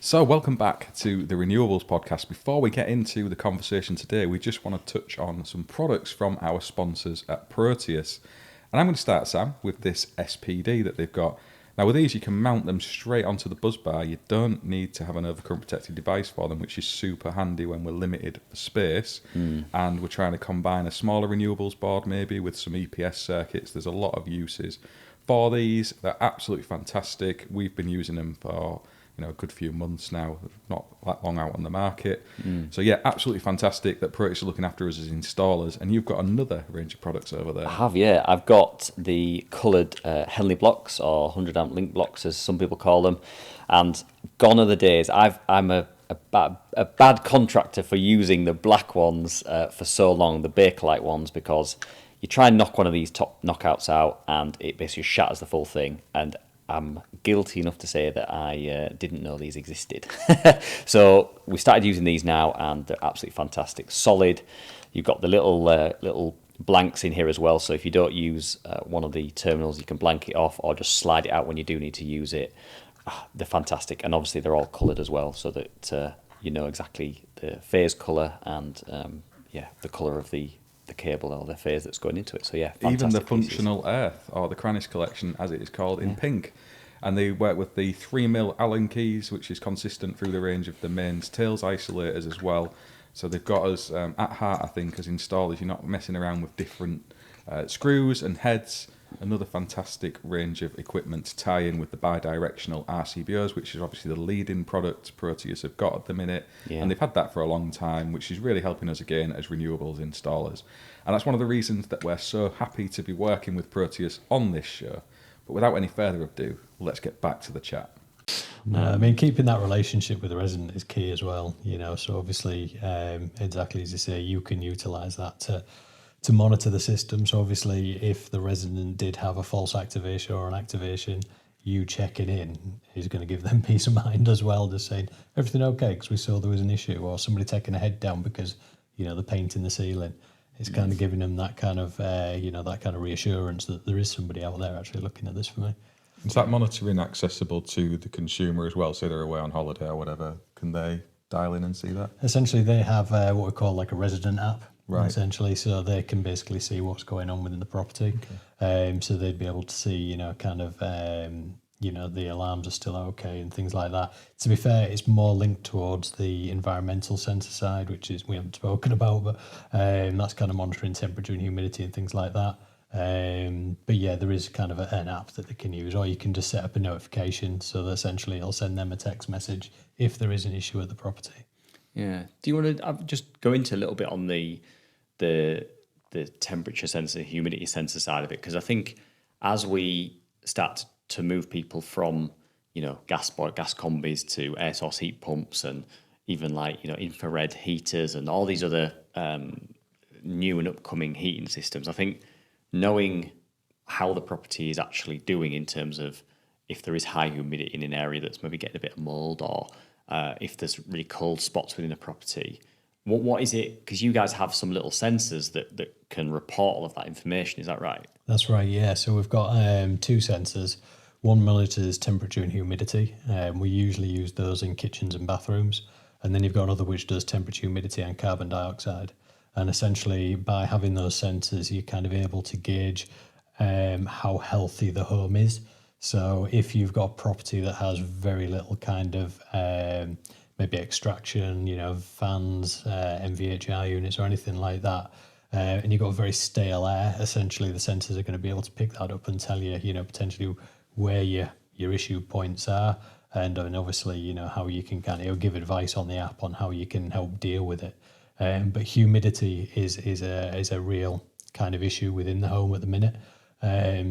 So, welcome back to the Renewables Podcast. Before we get into the conversation today, we just want to touch on some products from our sponsors at Proteus. And I'm going to start, Sam, with this SPD that they've got. Now, with these, you can mount them straight onto the buzz bar. You don't need to have an overcurrent protected device for them, which is super handy when we're limited for space. And we're trying to combine a smaller renewables board maybe with some EPS circuits. There's a lot of uses for these. They're absolutely fantastic. We've been using them for a good few months now, not that long out on the market. So yeah, absolutely fantastic that Proteus are looking after us as installers. And you've got another range of products over there. I have, yeah. I've got the coloured Henley blocks, or 100 amp link blocks as some people call them. And gone are the days. I'm a bad contractor for using the black ones for so long, the Bakelite ones, because you try and knock one of these top knockouts out and it basically shatters the full thing. And I'm guilty enough to say that I didn't know these existed. So we started using these now, and they're absolutely fantastic. Solid. You've got the little blanks in here as well. So if you don't use one of the terminals, you can blank it off or just slide it out when you do need to use it. They're fantastic, and obviously they're all coloured as well, so that you know exactly the phase colour and the colour of the cable or the phase that's going into it. So yeah, even the functional earth, or the Cranis collection as it is called, in pink. And they work with the 3mm Allen keys, which is consistent through the range of the mains tails isolators as well. So they've got us at heart, I think, as installers. You're not messing around with different screws and heads. Another fantastic range of equipment to tie in with the bi-directional RCBOs, which is obviously the leading product Proteus have got at the minute. And they've had that for a long time, which is really helping us again as renewables installers. And that's one of the reasons that we're so happy to be working with Proteus on this show. But without any further ado, let's get back to the chat. I mean, keeping that relationship with the resident is key as well, so obviously, exactly as you say, you can utilise that to monitor the system. So obviously, if the resident did have a false activation or an activation, you checking in is going to give them peace of mind as well, just saying, everything okay, because we saw there was an issue, or somebody taking a head down because, the paint in the ceiling. It's kind of giving them that kind of, that kind of reassurance that there is somebody out there actually looking at this for me. Is that monitoring accessible to the consumer as well? Say they're away on holiday or whatever, can they dial in and see that? Essentially, they have what we call like a resident app. Right. Essentially, so they can basically see what's going on within the property. Okay. So they'd be able to see, the alarms are still okay and things like that. To be fair, it's more linked towards the environmental sensor side, which is we haven't spoken about, but that's kind of monitoring temperature and humidity and things like that. But yeah, there is kind of an app that they can use, or you can just set up a notification so that essentially it'll send them a text message if there is an issue at the property. Yeah. Do you want to just go into a little bit on the temperature sensor, humidity sensor side of it? Because I think as we start to move people from, gas combis to air source heat pumps, and even infrared heaters and all these other new and upcoming heating systems, I think knowing how the property is actually doing in terms of if there is high humidity in an area that's maybe getting a bit of mold, or if there's really cold spots within a property, what is it? Because you guys have some little sensors that can report all of that information. Is that right? That's right, yeah. So we've got two sensors. One monitors temperature and humidity. We usually use those in kitchens and bathrooms. And then you've got another which does temperature, humidity and carbon dioxide. And essentially, by having those sensors, you're kind of able to gauge how healthy the home is. So if you've got a property that has very little kind of maybe extraction, fans, MVHR units or anything like that, and you've got very stale air, essentially the sensors are going to be able to pick that up and tell you, potentially where your issue points are, and obviously, how you can kind of give advice on the app on how you can help deal with it. But humidity is a real kind of issue within the home at the minute.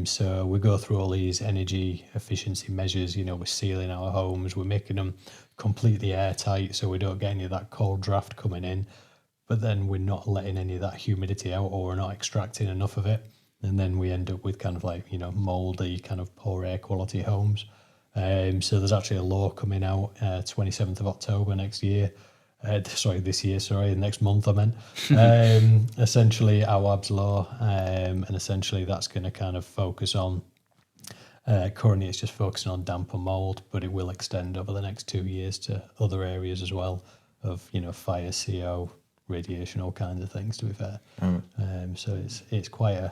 So we go through all these energy efficiency measures, we're sealing our homes, we're making them completely airtight so we don't get any of that cold draft coming in, but then we're not letting any of that humidity out, or we're not extracting enough of it. And then we end up with kind of like, mouldy, kind of poor air quality homes. So there's actually a law coming out 27th of October next year. Next month I meant. Essentially, our AWAB's law, and essentially that's going to kind of focus on Currently, it's just focusing on damp and mold, but it will extend over the next 2 years to other areas as well of fire, CO, radiation, all kinds of things. To be fair, so it's quite a,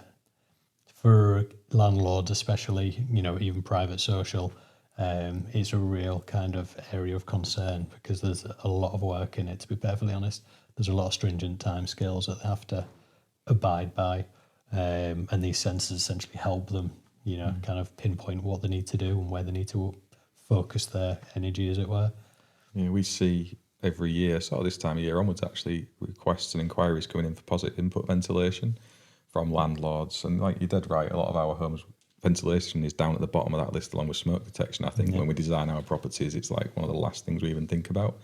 for landlords especially, even private social. It's a real kind of area of concern because there's a lot of work in it. To be perfectly honest, there's a lot of stringent timescales that they have to abide by, and these sensors essentially help them kind of pinpoint what they need to do and where they need to focus their energy, as it were. Yeah, we see every year, sort of this time of year onwards, actually, requests and inquiries coming in for positive input ventilation from landlords. And like you're dead right, a lot of our homes, ventilation is down at the bottom of that list along with smoke detection. I think when we design our properties, it's like one of the last things we even think about.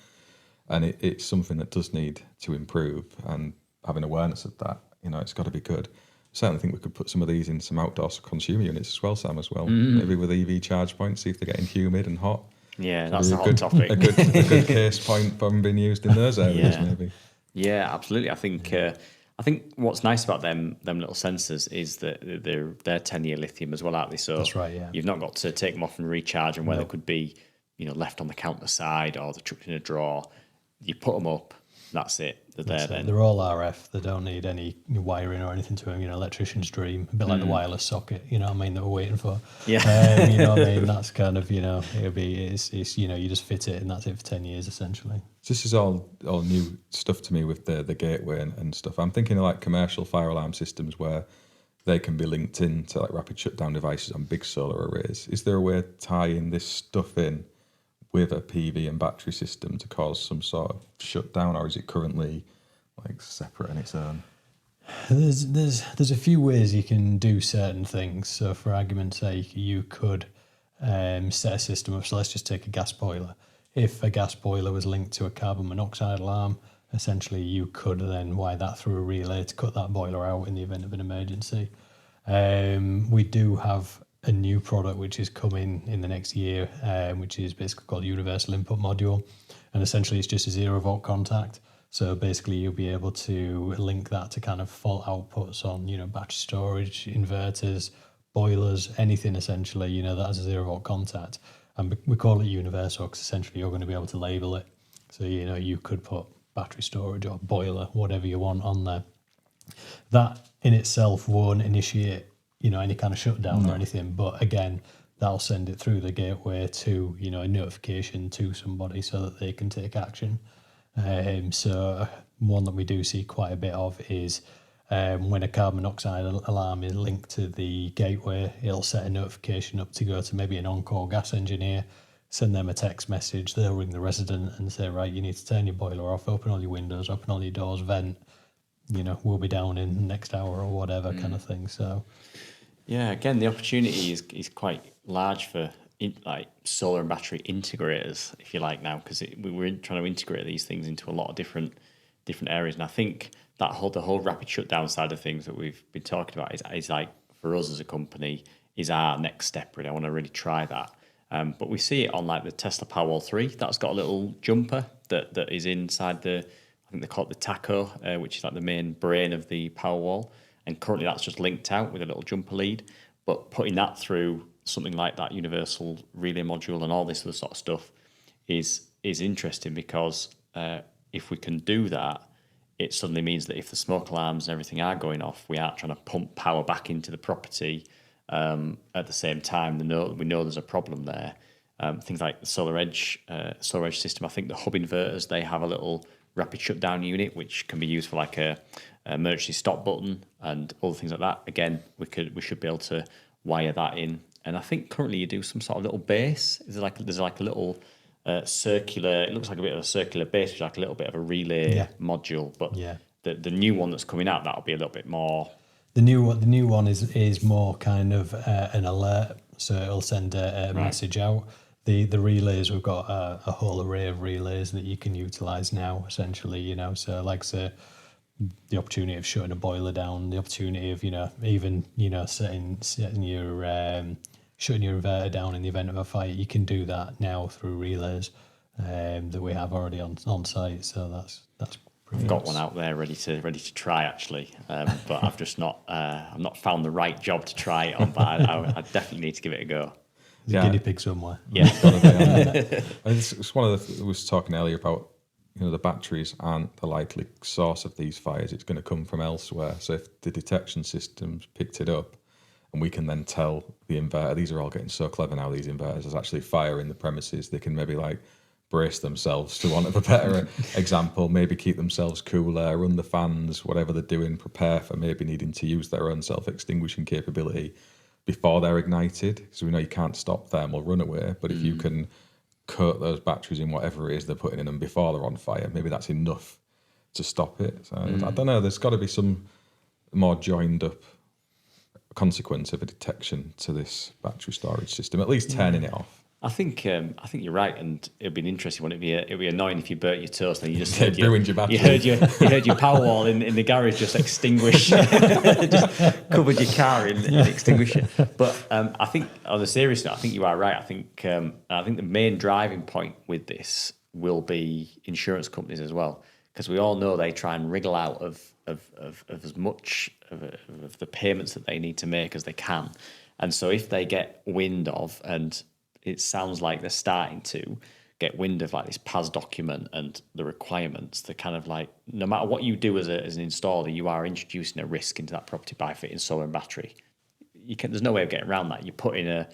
And it's something that does need to improve, and having awareness of that, it's got to be good. Certainly think we could put some of these in some outdoor consumer units as well, Sam, as well. Maybe with EV charge points, see if they're getting humid and hot. Yeah, that's a hot topic. A good case point for them being used in those areas, maybe. Yeah, absolutely. I think what's nice about them little sensors is that they're 10-year lithium as well, aren't they? So that's right. Yeah, you've not got to take them off and recharge them where they could be, left on the counter side or they're chucked in a drawer. You put them up. That's it. They're there then. They're all RF. They don't need any wiring or anything to them. Electrician's dream. A bit like the wireless socket. That we're waiting for. Yeah. You know what I mean? That's kind of it's you just fit it and that's it for 10 years essentially. This is all new stuff to me with the gateway and stuff. I'm thinking of like commercial fire alarm systems where they can be linked into like rapid shutdown devices on big solar arrays. Is there a way of tying this stuff in with a PV and battery system to cause some sort of shutdown, or is it currently like separate in its own? There's a few ways you can do certain things. So for argument's sake, you could set a system up. So let's just take a gas boiler. If a gas boiler was linked to a carbon monoxide alarm, essentially you could then wire that through a relay to cut that boiler out in the event of an emergency. We do have a new product which is coming in the next year, which is basically called Universal Input Module, and essentially it's just a 0-volt contact. So basically you'll be able to link that to kind of fault outputs on battery storage, inverters, boilers, anything essentially that has a 0-volt contact. And we call it universal because essentially you're going to be able to label it. So you could put battery storage or boiler, whatever you want, on there. That in itself won't initiate any kind of shutdown or anything, but again, that'll send it through the gateway to a notification to somebody so that they can take action. So one that we do see quite a bit of is when a carbon monoxide alarm is linked to the gateway, it'll set a notification up to go to maybe an on-call gas engineer, send them a text message, they'll ring the resident and say, right, you need to turn your boiler off, open all your windows, open all your doors, vent, we'll be down in the next hour or whatever kind of thing. So yeah, again, the opportunity is quite large for like solar and battery integrators, if you like, now, because we're trying to integrate these things into a lot of different areas. And I think the whole rapid shutdown side of things that we've been talking about is like, for us as a company, is our next step. Really, I want to really try that. But we see it on like the Tesla Powerwall 3. That's got a little jumper that is inside I think they call it the taco, which is like the main brain of the Powerwall. And currently that's just linked out with a little jumper lead. But putting that through something like that universal relay module and all this other sort of stuff is interesting because if we can do that, it suddenly means that if the smoke alarms and everything are going off, we aren't trying to pump power back into the property at the same time. We know there's a problem there. Things like the Solar Edge system, I think the hub inverters, they have a little rapid shutdown unit which can be used for like a emergency stop button and other things like that. Again, we should be able to wire that in. And I think currently you do some sort of little base. There's like a little circular. It looks like a bit of a circular base, which is like a little bit of a relay module. But the new one that's coming out, that'll be a little bit more. The new one is more kind of an alert, so it'll send a message out. The relays, we've got a whole array of relays that you can utilise now, essentially. So like the opportunity of shutting a boiler down, the opportunity of even setting your shutting your inverter down in the event of a fire. You can do that now through relays that we have already on site. So that's I've got one out there ready to try actually, but I've just not found the right job to try it on. But I definitely need to give it a go. There's a guinea pig somewhere. Yeah. It's gotta be, hasn't it? And it's one of the. I was talking earlier about the batteries aren't the likely source of these fires. It's going to come from elsewhere. So if the detection systems picked it up, and we can then tell the inverter, these are all getting so clever now. These inverters, there's actually fire in the premises. They can maybe like brace themselves, to want of a better example, maybe keep themselves cooler, run the fans, whatever they're doing, prepare for maybe needing to use their own self-extinguishing capability before they're ignited. So we know you can't stop thermal runaway, but if you can coat those batteries in whatever it is they're putting in them before they're on fire, maybe that's enough to stop it. So I don't know, there's got to be some more joined up consequence of a detection to this battery storage system, at least turning it off. I think you're right, and it'd be an interesting one. It'd be annoying if you burnt your toast and you just Ruined your battery. You heard your power wall in the garage just extinguish, just covered your car in extinguisher. But I think on the serious note, I think you are right. I think the main driving point with this will be insurance companies as well, because we all know they try and wriggle out of as much of the payments that they need to make as they can, and so if they get wind of, and it sounds like they're starting to get wind of like this PAS document and the requirements, they're kind of like, no matter what you do as an installer, you are introducing a risk into that property by fitting solar and battery. There's no way of getting around that. You put in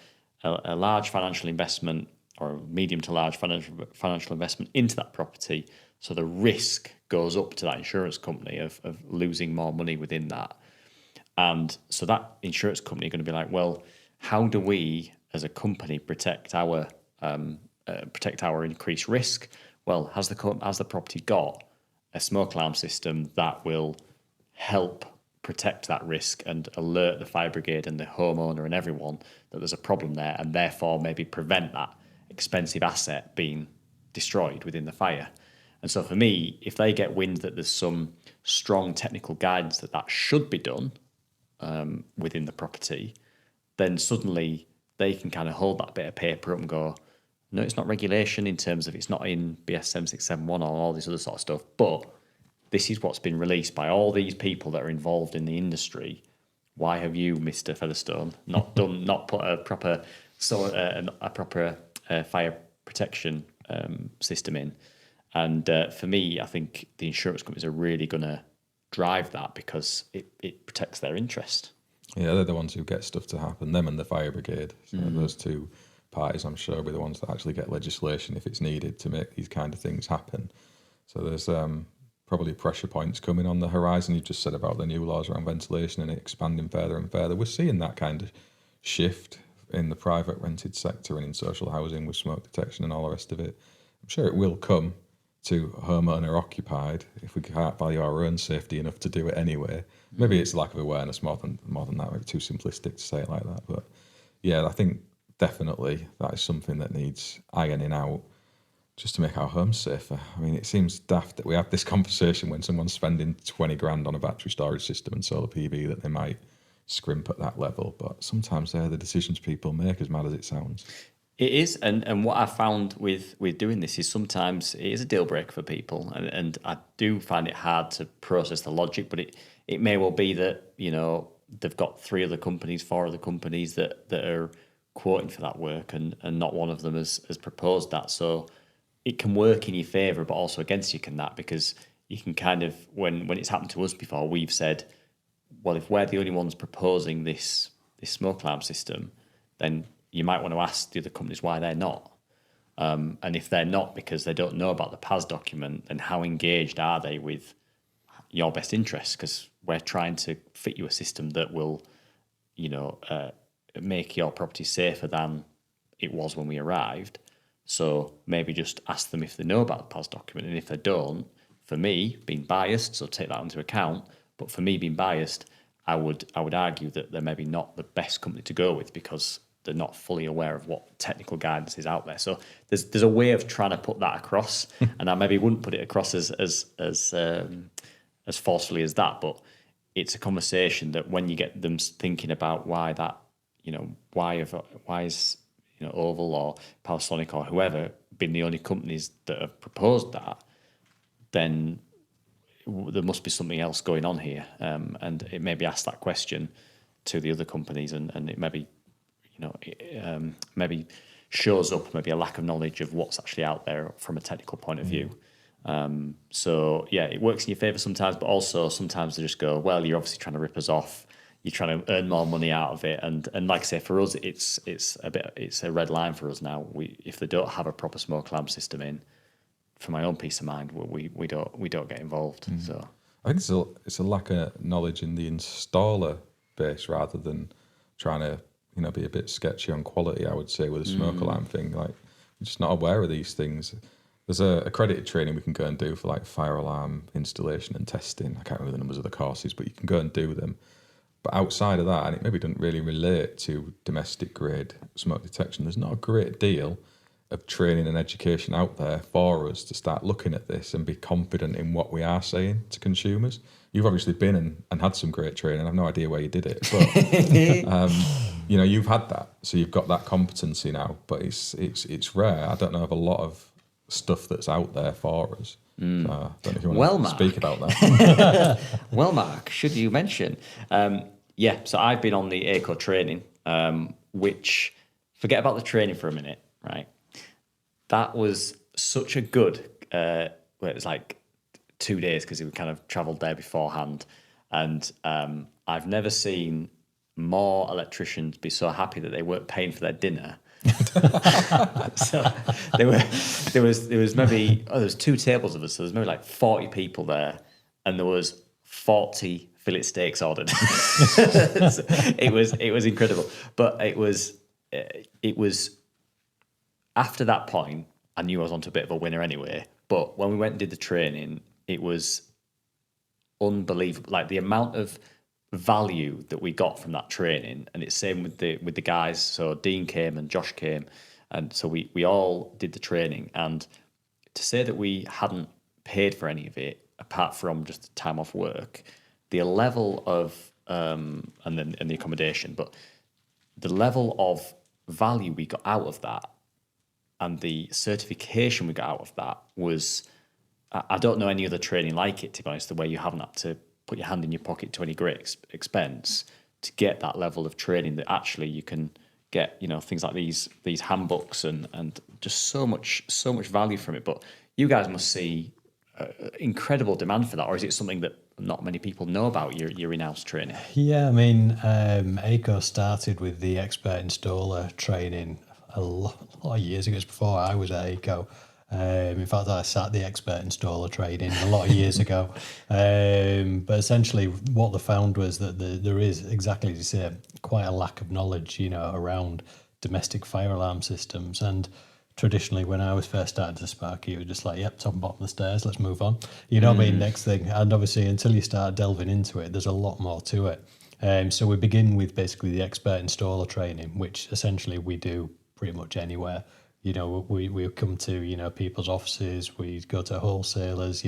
a large financial investment or a medium to large financial investment into that property, so the risk goes up to that insurance company of losing more money within that. And so that insurance company are going to be like, well, how do we as a company protect our increased risk? Well, has the property got a smoke alarm system that will help protect that risk and alert the fire brigade and the homeowner and everyone that there's a problem there, and therefore maybe prevent that expensive asset being destroyed within the fire? And so for me, if they get wind that there's some strong technical guidance that should be done within the property, then suddenly they can kind of hold that bit of paper up and go, no, it's not regulation in terms of it's not in BS 7671 or all this other sort of stuff, but this is what's been released by all these people that are involved in the industry. Why have you, Mr. Featherstone, not put a proper fire protection system in? And for me, I think the insurance companies are really going to drive that because it protects their interest. Yeah, they're the ones who get stuff to happen, them and the fire brigade. So those two parties, I'm sure, will be the ones that actually get legislation if it's needed to make these kind of things happen. So there's probably pressure points coming on the horizon. You just said about the new laws around ventilation and it expanding further and further. We're seeing that kind of shift in the private rented sector and in social housing with smoke detection and all the rest of it. I'm sure it will come to homeowner occupied if we can't value our own safety enough to do it anyway. Maybe it's lack of awareness more than that. Maybe too simplistic to say it like that. But yeah, I think definitely that is something that needs ironing out just to make our homes safer. I mean, it seems daft that we have this conversation when someone's spending 20 grand on a battery storage system and solar PV that they might scrimp at that level. But sometimes they're the decisions people make, as mad as it sounds. It is, and what I found with doing this is sometimes it is a deal breaker for people, and I do find it hard to process the logic, but it may well be that, they've got 4 other companies that are quoting for that work, and not one of them has proposed that. So it can work in your favour, but also against you, because you can kind of, when it's happened to us before, we've said, well, if we're the only ones proposing this smoke alarm system, then you might want to ask the other companies why they're not. And if they're not because they don't know about the PAS document, then how engaged are they with your best interests? Because we're trying to fit you a system that will, make your property safer than it was when we arrived. So maybe just ask them if they know about the PAS document. And if they don't, for me, being biased, so take that into account, but for me being biased, I would argue that they're maybe not the best company to go with because they're not fully aware of what technical guidance is out there. So there's a way of trying to put that across, and I maybe wouldn't put it across as forcefully as that, but it's a conversation that when you get them thinking about why that, why is Oval or Panasonic or whoever been the only companies that have proposed that, then there must be something else going on here, and it maybe ask that question to the other companies, and it maybe maybe shows up maybe a lack of knowledge of what's actually out there from a technical point of view. So yeah, it works in your favour sometimes, but also sometimes they just go, well, you're obviously trying to rip us off. You're trying to earn more money out of it, and like I say, for us, it's a red line for us now. If they don't have a proper smoke alarm system in, for my own peace of mind, we don't get involved. So I think it's a lack of knowledge in the installer base rather than trying to be a bit sketchy on quality. I would say with a smoke alarm thing, like we're just not aware of these things. There's a accredited training we can go and do for like fire alarm installation and testing. I can't remember the numbers of the courses, but you can go and do them. But outside of that, and it maybe doesn't really relate to domestic grade smoke detection, there's not a great deal of training and education out there for us to start looking at this and be confident in what we are saying to consumers. You've obviously been and had some great training. I have no idea where you did it, but you've had that, so you've got that competency now. But it's rare. I don't know of a lot of stuff that's out there for us. So I don't know if you want to speak about that. Well, Mark, should you mention? So I've been on the AICO training, which, forget about the training for a minute, right? That was such a good, it was like 2 days because we kind of travelled there beforehand. And I've never seen more electricians be so happy that they weren't paying for their dinner. So there was maybe there was 2 tables of us, so there's maybe like 40 people there, and there was 40 fillet steaks ordered. So it was incredible, but it was after that point I knew I was onto a bit of a winner anyway. But when we went and did the training, it was unbelievable, like the amount of value that we got from that training. And it's same with the guys. So Dean came and Josh came, and so we all did the training. And to say that we hadn't paid for any of it apart from just the time off work, the level of and the accommodation, but the level of value we got out of that and the certification we got out of that was, I don't know any other training like it, to be honest, the way you haven't had to put your hand in your pocket to any great expense to get that level of training, that actually you can get things like these handbooks and just so much value from it. But you guys must see incredible demand for that, or is it something that not many people know about, your in-house training? Yeah, I mean, AICO started with the expert installer training a lot of years ago. It was before I was at AICO. In fact, I sat the expert installer training a lot of years ago. But essentially, what they found was that there is, exactly as you say, quite a lack of knowledge, around domestic fire alarm systems. And traditionally, when I was first starting to Sparky, it was just like, yep, top and bottom of the stairs, let's move on. You know what I mean? Next thing. And obviously, until you start delving into it, there's a lot more to it. So we begin with basically the expert installer training, which essentially we do pretty much anywhere. We come to, people's offices, we go to wholesalers,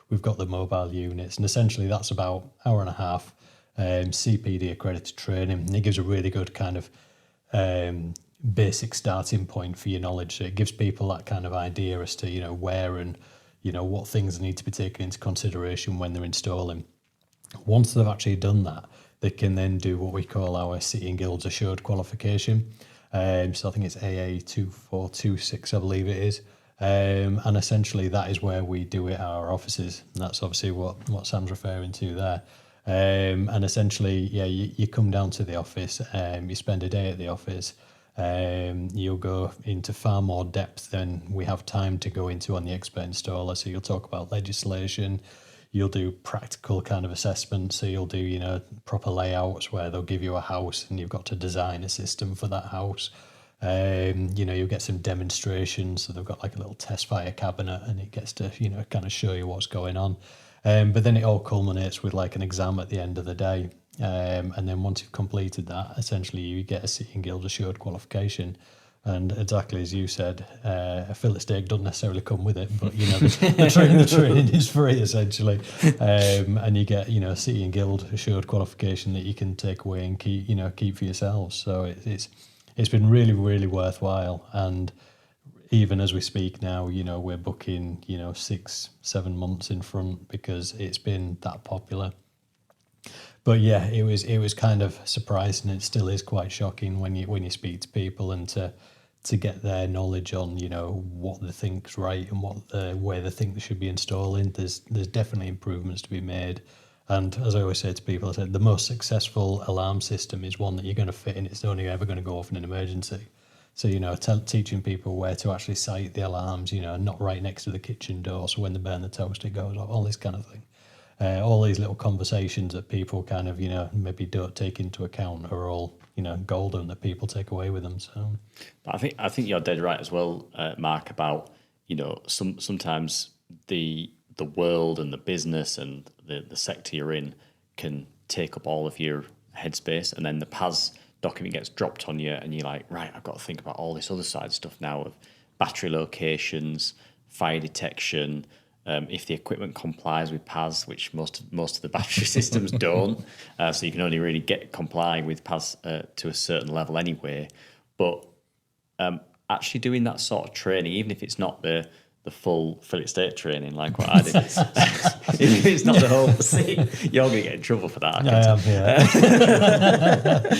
we've got the mobile units, and essentially that's about hour and a half CPD accredited training. And it gives a really good kind of basic starting point for your knowledge. So it gives people that kind of idea as to, where and, what things need to be taken into consideration when they're installing. Once they've actually done that, they can then do what we call our City and Guilds assured qualification. So I think it's AA2426, I believe it is. And essentially that is where we do it at our offices. And that's obviously what Sam's referring to there. And essentially, you come down to the office, you spend a day at the office, you'll go into far more depth than we have time to go into on the expert installer. So you'll talk about legislation, you'll do practical kind of assessments. So you'll do, proper layouts where they'll give you a house and you've got to design a system for that house. You'll get some demonstrations. So they've got like a little test fire cabinet and it gets to, kind of show you what's going on. But then it all culminates with like an exam at the end of the day. And then once you've completed that, essentially you get a City and Guild assured qualification. And exactly as you said, a fillet steak doesn't necessarily come with it, but the training is free essentially, and you get City and Guild assured qualification that you can take away and keep for yourselves. So it's been really, really worthwhile. And even as we speak now, we're booking 6-7 months in front because it's been that popular. But yeah, it was kind of surprising. It still is quite shocking when you speak to people and to get their knowledge on what they think's right and where they think they should be installing. There's definitely improvements to be made. And as I always say to people, I said the most successful alarm system is one that you're going to fit in. It's only ever going to go off in an emergency. So teaching people where to actually sight the alarms, not right next to the kitchen door, so when they burn the toast it goes off, all this kind of thing. All these little conversations that people kind of, maybe don't take into account are all, golden that people take away with them. So, But I think you're dead right as well, Mark. About sometimes the world and the business and the sector you're in can take up all of your headspace, and then the PAS document gets dropped on you, and you're like, right, I've got to think about all this other side stuff now of battery locations, fire detection. If the equipment complies with PAS, which most of the battery systems don't, so you can only really comply with PAS to a certain level anyway. But actually doing that sort of training, even if it's not the full Philip State training like what I did, if it's not the whole, see, you're going to get in trouble for that. I am, yeah.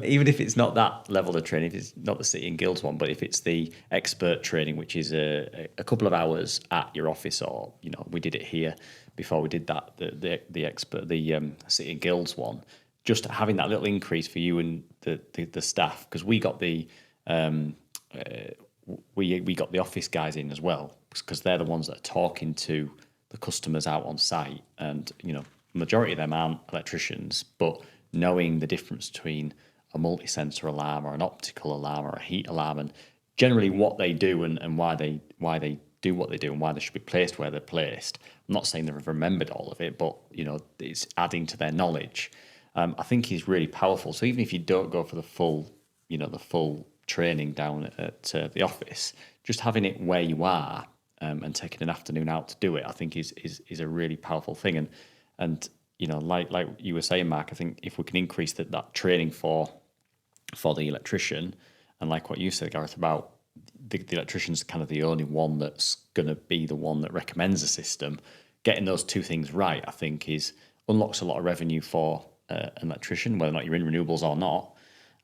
Even if it's not that level of training, if it's not the City and Guilds one, but if it's the expert training, which is a couple of hours at your office, or we did it here before we did that, the expert, the City and Guilds one, just having that little increase for you and the staff, because we got the we got the office guys in as well, because they're the ones that are talking to the customers out on site, and majority of them aren't electricians, but knowing the difference between a multi-sensor alarm or an optical alarm or a heat alarm, and generally what they do and why they do what they do and why they should be placed where they're placed. I'm not saying they've remembered all of it, but it's adding to their knowledge. I think is really powerful. So even if you don't go for the full training down at the office, just having it where you are and taking an afternoon out to do it, I think is a really powerful thing. And like you were saying, Mark, I think if we can increase that training for the electrician, and like what you said, Gareth, about the electrician's kind of the only one that's going to be the one that recommends a system, getting those two things right, I think, unlocks a lot of revenue for an electrician, whether or not you're in renewables or not,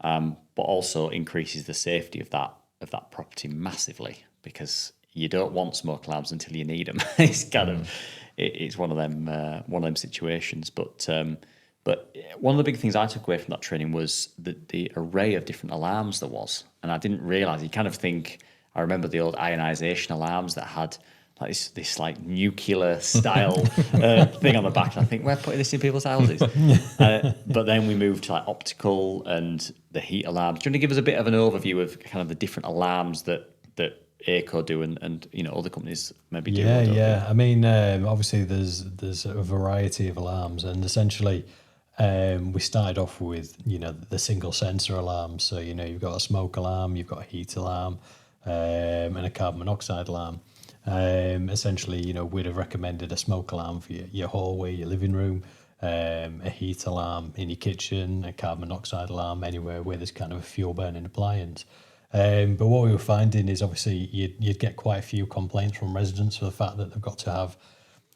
but also increases the safety of that property massively, because you don't want smoke alarms until you need them. It's kind of it's one of them situations. But one of the big things I took away from that training was the array of different alarms there was, and I didn't realise. You kind of think, I remember the old ionisation alarms that had like this like nuclear style thing on the back, and I think we're putting this in people's houses. But then we moved to like optical and the heat alarms. Do you want to give us a bit of an overview of kind of the different alarms that AICO do and other companies maybe do? Yeah. I mean, obviously there's a variety of alarms, and essentially we started off with the single sensor alarms. So you've got a smoke alarm, you've got a heat alarm, and a carbon monoxide alarm. Essentially, we'd have recommended a smoke alarm for your hallway, your living room, a heat alarm in your kitchen, a carbon monoxide alarm anywhere where there's kind of a fuel burning appliance. But what we were finding is obviously you'd get quite a few complaints from residents for the fact that they've got to have,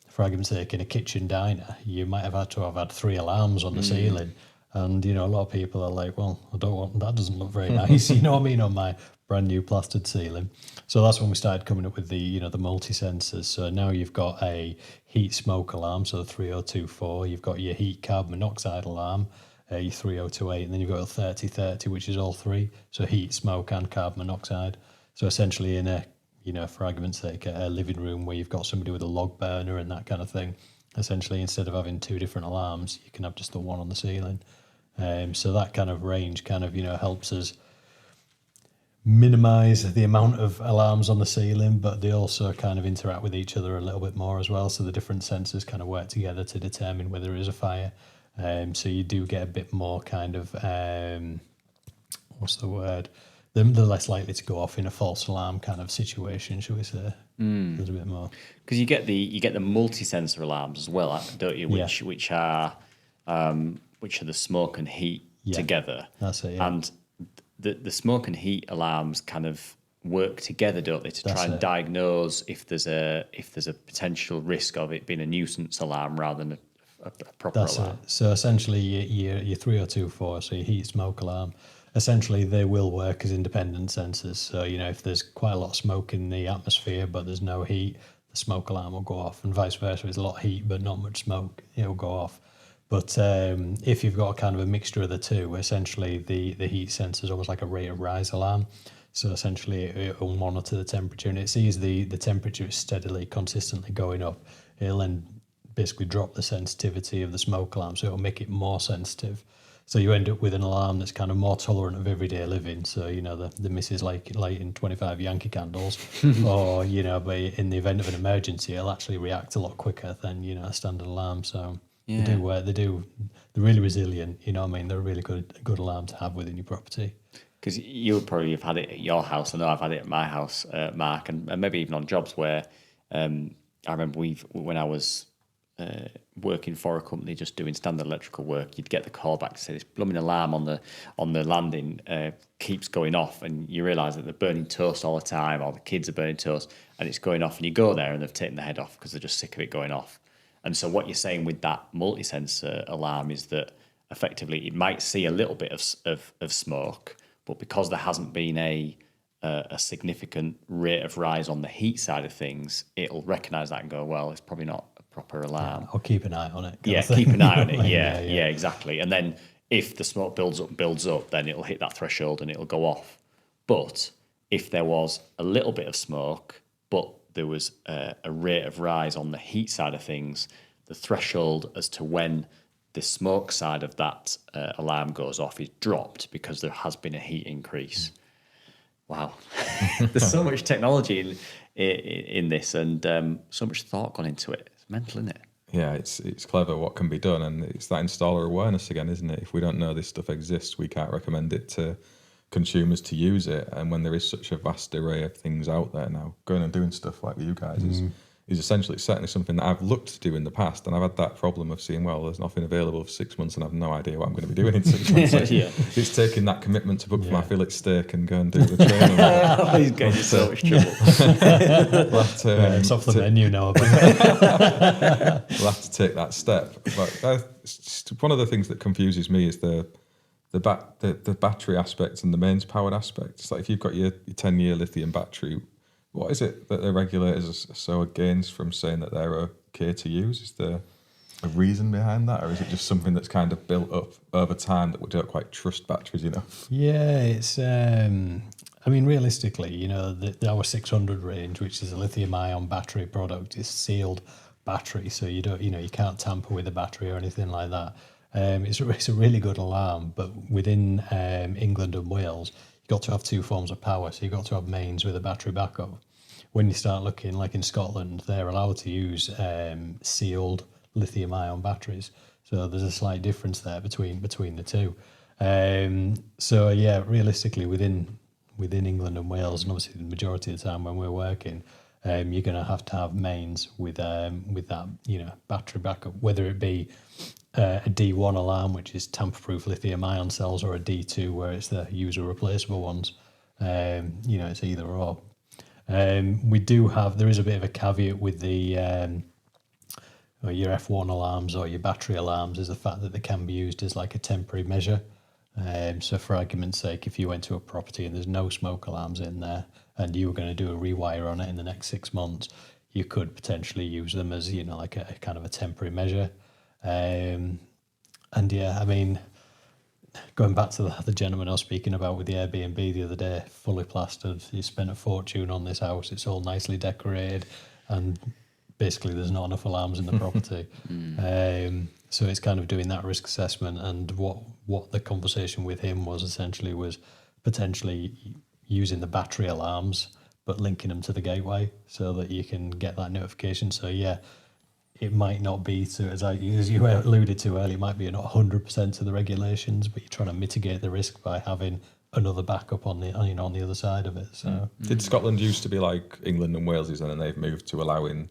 for argument's sake, in a kitchen diner, you might have had 3 alarms on the ceiling. And, a lot of people are like, well, that doesn't look very nice, you know what I mean, on my brand new plastered ceiling. So that's when we started coming up with the multi-sensors. So now you've got a heat smoke alarm, so the 3024, you've got your heat carbon monoxide alarm, your 3028, and then you've got a 3030, which is all 3. So heat, smoke, and carbon monoxide. So essentially in a, for argument's sake, a living room where you've got somebody with a log burner and that kind of thing, essentially instead of having 2 different alarms, you can have just the one on the ceiling. So that kind of range kind of, helps us minimise the amount of alarms on the ceiling, but they also kind of interact with each other a little bit more as well. So the different sensors kind of work together to determine whether there is a fire. So you do get a bit more kind of, what's the word? They're less likely to go off in a false alarm kind of situation, shall we say? There's a bit more. Because you get the multi-sensor alarms as well, don't you? Which are the smoke and heat together. That's it. Yeah. And the smoke and heat alarms kind of work together, don't they, to try and diagnose if there's a potential risk of it being a nuisance alarm rather than a proper That's alarm. it. So essentially, your 3024, so your heat smoke alarm, essentially they will work as independent sensors. So if there's quite a lot of smoke in the atmosphere but there's no heat, the smoke alarm will go off, and vice versa. If there's a lot of heat but not much smoke, it'll go off. But if you've got kind of a mixture of the two, essentially the heat sensor is almost like a rate of rise alarm. So essentially it will monitor the temperature, and it sees the temperature is steadily, consistently going up. It'll then basically drop the sensitivity of the smoke alarm, so it'll make it more sensitive. So you end up with an alarm that's kind of more tolerant of everyday living. So the missus lighting 25 Yankee candles, or but in the event of an emergency, it'll actually react a lot quicker than a standard alarm. So Yeah. they're really resilient. You know what I mean? They're a really good alarm to have within your property. Because you probably have had it at your house. I know I've had it at my house, Mark, and maybe even on jobs where I remember when I was working for a company just doing standard electrical work, you'd get the call back to say this blooming alarm on the landing keeps going off, and you realise that they're burning toast all the time, or the kids are burning toast, and it's going off, and you go there and they've taken the head off because they're just sick of it going off. And so what you're saying with that multi-sensor alarm is that effectively it might see a little bit of smoke, but because there hasn't been a significant rate of rise on the heat side of things, it'll recognise that and go, well, it's probably not a proper alarm. I'll keep an eye on it. Yeah, keep an eye on it. Yeah, exactly. And then if the smoke builds up, then it'll hit that threshold and it'll go off. But if there was a little bit of smoke, but there was a rate of rise on the heat side of things, the threshold as to when the smoke side of that alarm goes off is dropped because there has been a heat increase. Wow. There's so much technology in this, and so much thought gone into it. It's mental, isn't it? Yeah, it's clever what can be done, and it's that installer awareness again, isn't it? If we don't know this stuff exists, we can't recommend it to consumers to use it. And when there is such a vast array of things out there now, going and doing stuff like you guys is essentially certainly something that I've looked to do in the past, and I've had that problem of seeing, well, there's nothing available for 6 months and I've no idea what I'm going to be doing in 6 months. So it's taking that commitment to book for my fillet steak and go and do the training. He's getting in so much trouble. It's off the menu now. We'll have to take that step. But one of the things that confuses me is the battery aspect and the mains powered aspect. It's like if you've got your 10-year lithium battery, what is it that the regulators are so against from saying that they're okay to use? Is there a reason behind that, or is it just something that's kind of built up over time that we don't quite trust batteries enough? Yeah, it's. I mean, realistically, our 600 range, which is a lithium-ion battery product, is sealed battery, so you don't, you can't tamper with the battery or anything like that. It's a really good alarm, but within England and Wales, you've got to have two forms of power. So you've got to have mains with a battery backup. When you start looking, like in Scotland, they're allowed to use sealed lithium-ion batteries. So there's a slight difference there between the two. So yeah, realistically, within England and Wales, and obviously the majority of the time when we're working, you're going to have mains with that battery backup, whether it be a D1 alarm, which is tamper-proof lithium-ion cells, or a D2 where it's the user replaceable ones. It's either or. There is a bit of a caveat with the your F1 alarms or your battery alarms, is the fact that they can be used as like a temporary measure. So for argument's sake, if you went to a property and there's no smoke alarms in there and you were going to do a rewire on it in the next 6 months, you could potentially use them as, like a kind of a temporary measure. And yeah, I mean, going back to the gentleman I was speaking about with the Airbnb the other day, fully plastered, he spent a fortune on this house, it's all nicely decorated, and basically there's not enough alarms in the property. So it's kind of doing that risk assessment, and what the conversation with him was essentially was potentially using the battery alarms but linking them to the gateway so that you can get that notification. So yeah, it might not be as you alluded to earlier, it might be not 100% to the regulations, but you're trying to mitigate the risk by having another backup on the on the other side of it. So did Scotland used to be like England and Wales, and then they've moved to allowing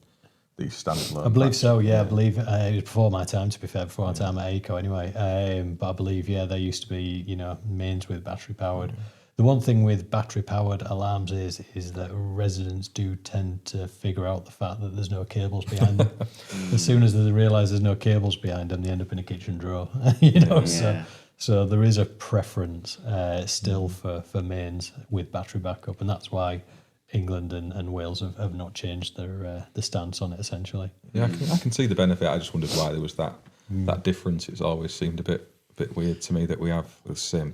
these standalone? I believe so. Yeah, I believe it was before my time. To be fair, before my time at AICO, anyway. But I believe they used to be mains with battery powered. The one thing with battery-powered alarms is that residents do tend to figure out the fact that there's no cables behind them. As soon as they realise there's no cables behind them, they end up in a kitchen drawer. So there is a preference still for mains with battery backup, and that's why England and Wales have not changed their stance on it, essentially. Yeah, I can see the benefit. I just wondered why there was that difference. It's always seemed a bit weird to me that we have the same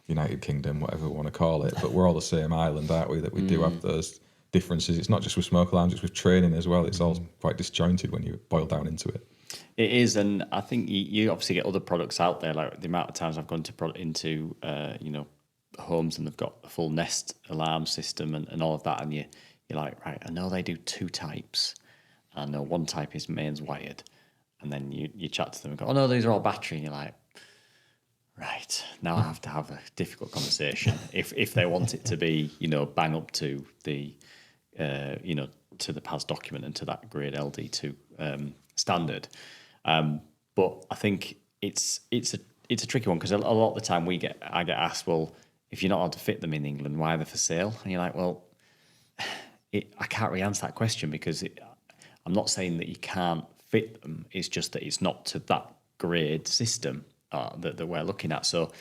United Kingdom, whatever we want to call it, but we're all the same island, aren't we? That we do have those differences. It's not just with smoke alarms; it's with training as well. It's all quite disjointed when you boil down into it. It is, and I think you obviously get other products out there. Like the amount of times I've gone into homes and they've got a full Nest alarm system and all of that, and you're like, right, I know they do two types. I know one type is mains wired, and then you chat to them and go, oh no, these are all battery, and you're like, right, now I have to have a difficult conversation if they want it to be, bang up to the, to the PAS document and to that grade LD2 standard. But I think it's a tricky one because a lot of the time I get asked, well, if you're not allowed to fit them in England, why are they for sale? And you're like, well, I can't really answer that question because I'm not saying that you can't fit them. It's just that it's not to that grade system that we're looking at. So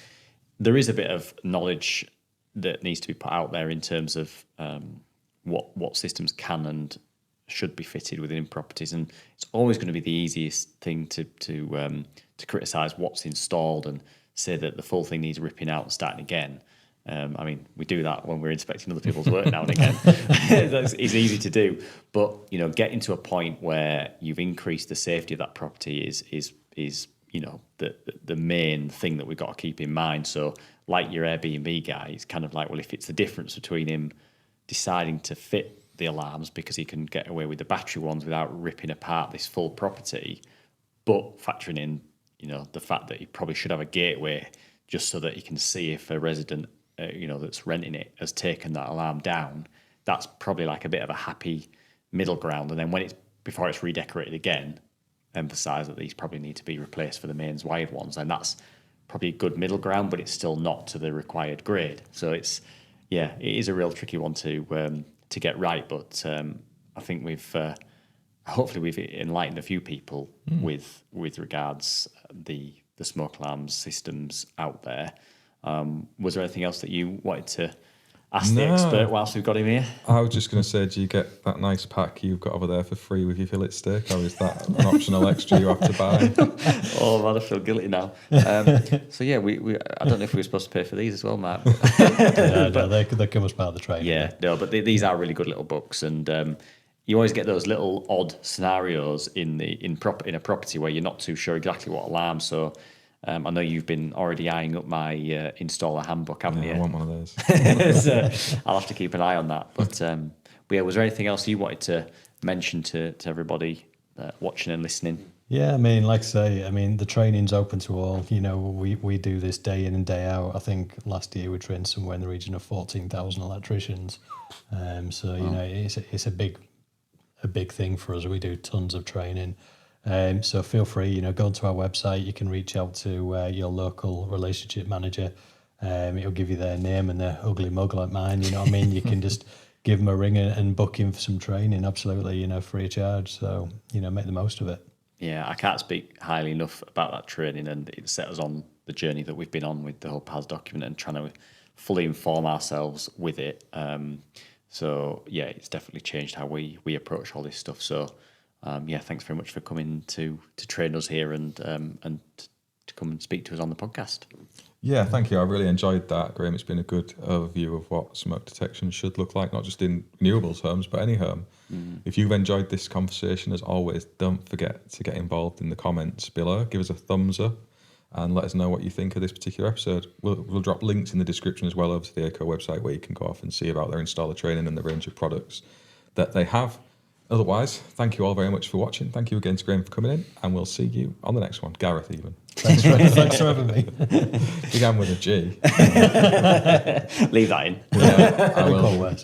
there is a bit of knowledge that needs to be put out there in terms of what systems can and should be fitted within properties, and it's always going to be the easiest thing to criticise what's installed and say that the full thing needs ripping out and starting again. I mean, we do that when we're inspecting other people's work now and again. It's easy to do, but getting to a point where you've increased the safety of that property is the main thing that we've got to keep in mind. So, like your Airbnb guy, it's kind of like, well, if it's the difference between him deciding to fit the alarms because he can get away with the battery ones without ripping apart this full property, but factoring in, the fact that he probably should have a gateway just so that he can see if a resident, that's renting it has taken that alarm down. That's probably like a bit of a happy middle ground. And then before it's redecorated again, emphasise that these probably need to be replaced for the mains wired ones. And that's probably a good middle ground, but it's still not to the required grade. So it is a real tricky one to get right, but I think hopefully we've enlightened a few people with regards the smoke alarms systems out there. Was there anything else that you wanted to ask the expert whilst we've got him here? I was just going to say, do you get that nice pack you've got over there for free with your fillet steak, or is that an optional extra you have to buy? Oh man, I feel guilty now. So yeah, we I don't know if we were supposed to pay for these as well, Matt. No, they come as part of the trade. Yeah, no, but these are really good little books, and you always get those little odd scenarios in a property where you're not too sure exactly what alarm. So I know you've been already eyeing up my installer handbook, haven't you? I want one of those. So I'll have to keep an eye on that. But was there anything else you wanted to mention to everybody watching and listening? Yeah, I mean, like I say, the training's open to all. We do this day in and day out. I think last year we trained somewhere in the region of 14,000 electricians. It's a big thing for us. We do tons of training. So feel free, go onto our website. You can reach out to your local relationship manager. It'll give you their name and their ugly mug like mine. You know what I mean? You can just give them a ring and book in for some training. Absolutely, free of charge. So, make the most of it. Yeah, I can't speak highly enough about that training, and it set us on the journey that we've been on with the whole PAS document and trying to fully inform ourselves with it. It's definitely changed how we approach all this stuff. So, thanks very much for coming to train us here and to come and speak to us on the podcast. Yeah, thank you. I really enjoyed that, Graham. It's been a good overview of what smoke detection should look like, not just in renewables homes, but any home. If you've enjoyed this conversation, as always, don't forget to get involved in the comments below. Give us a thumbs up and let us know what you think of this particular episode. We'll drop links in the description as well over to the AICO website where you can go off and see about their installer training and the range of products that they have. Otherwise, thank you all very much for watching. Thank you again to Graham for coming in, and we'll see you on the next one. Gareth, even. Thanks for having me. Began with a G. Leave that in. Yeah, I will.